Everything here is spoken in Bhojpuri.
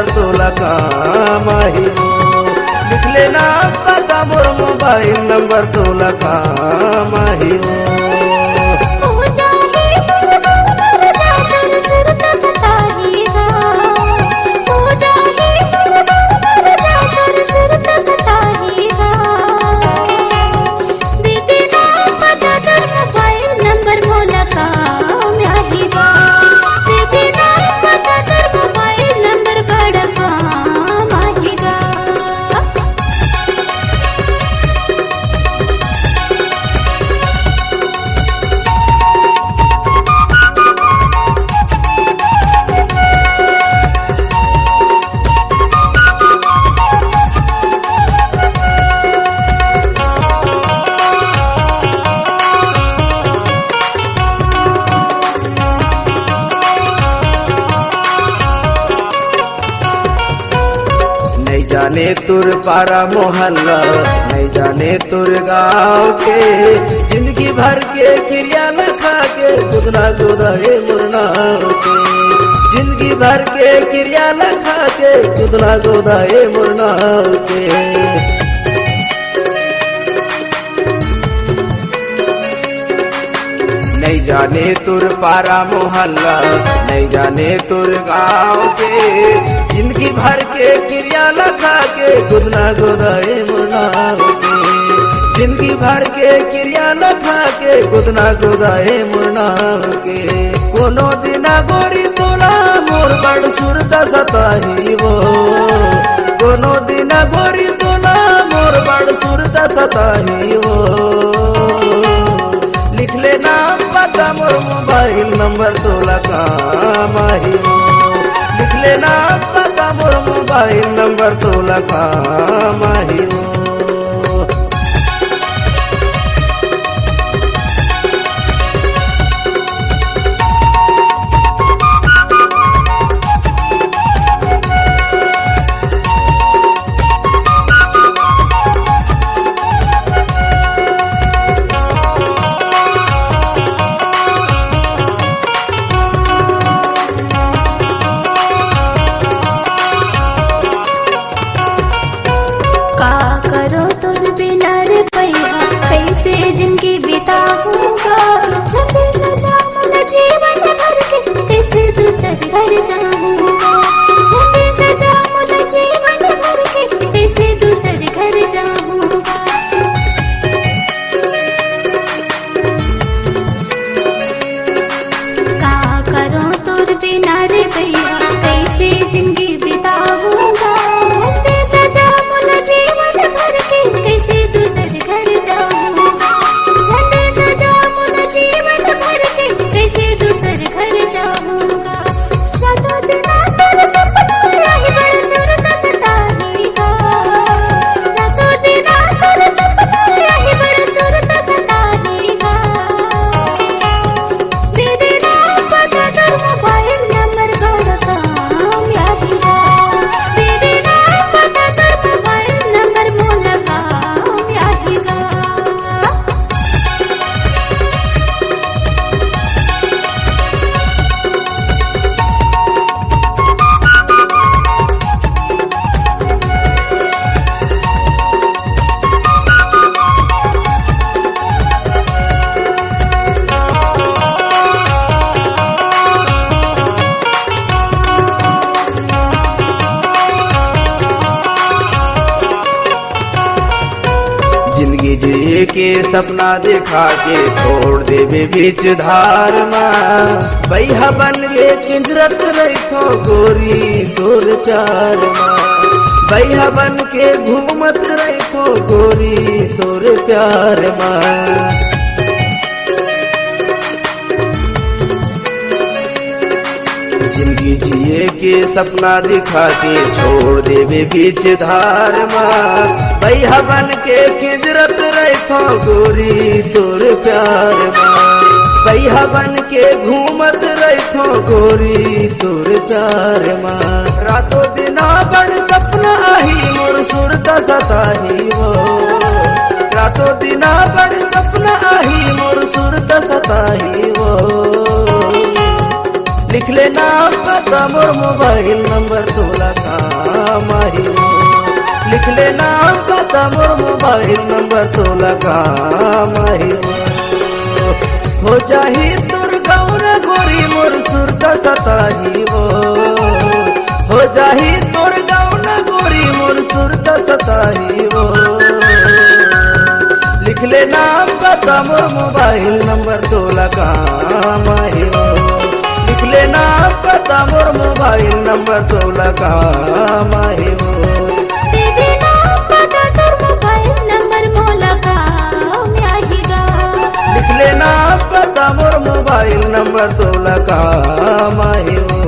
नंबर तोला काम आही वो। लिख लेना पता मोर मोबाइल नंबर तोला काम आही वो। नहीं जाने तुर पारा मोहल्ला, नहीं जाने तुर गाँव के, जिंदगी भर के क्रिया न खा के गुदना गुदाए मुरना के। जिंदगी भर के क्रिया न खा के गुदना गुदाए मुरना के। नहीं जाने तुर पारा मोहल्ला, नहीं जाने तुर गाँव के, जिंदगी भर के क्रिया लखा के गुदना गुदाए मुरना के। जिंदगी भर के क्रिया लखा के गुदना गुदाए मुरना के। कोनो दिना गोरी तोला मोर बड़ सुरता सताही वो। कोनो दिना गोरी तोला मोर बड़ सुरता सताही वो। लिख लेना पता मोर मोबाइल नंबर तोला काम आही वो। लिख लेना पता मोर मोबाइल नंबर तोला काम आही वो। कैसे जिंदगी बिताऊंगा, छपे सजा मन जीवन भर के, कैसे दूसरे घर जाऊंगा। छपे सजा मन जीवन भर के, कैसे दूसरे घर जाऊंगा। का करो तुर बिना रे भैया, कैसे जिंदगी बिताऊंगा। छपे सजा मन जीवन भर के, कैसे दूसरे घर जाऊंगा। जिंदगी जिए के सपना दिखा के छोड़ देवे बीच धार माँ। बैहा बन के किंजरत रखो गोरी तोर चार माँ। बैहा बन के घूमत रखो गोरी तोर प्यार माँ। जिंदगी जिए के सपना दिखा के छोड़ देवे बीच धार माँ। बैहा बन के किंजरत रखो गोरी तोर प्यार माँ। बैहा बन के घूमत रखो गोरी तोर प्यार माँ। रातों दिना बड़ सपना आही मोर सुरता सताही वो। रातों दिना बड़ सपना आही मोर सुरता सताही वो। लिख ले नाम पता मोर मोबाइल नंबर तोला काम आही हो। लिख ले नाम पता मोर मोबाइल नंबर तोला काम आही हो जाही तोर गौर गोरी मोर सुरत सताही हो जाही तोर गौर गोरी मोर सुरत सताही हो। लिख ले नाम पता मोर मोबाइल नंबर तोला काम आही हो। लिख ले नाम पता मोर मोबाइल नंबर तोला काम आही हो। दे दे नाम पता तोर मोबाइल नंबर मोला काम आहीगा। लिख ले नाम पता मोर मोबाइल नंबर तोला काम आही हो।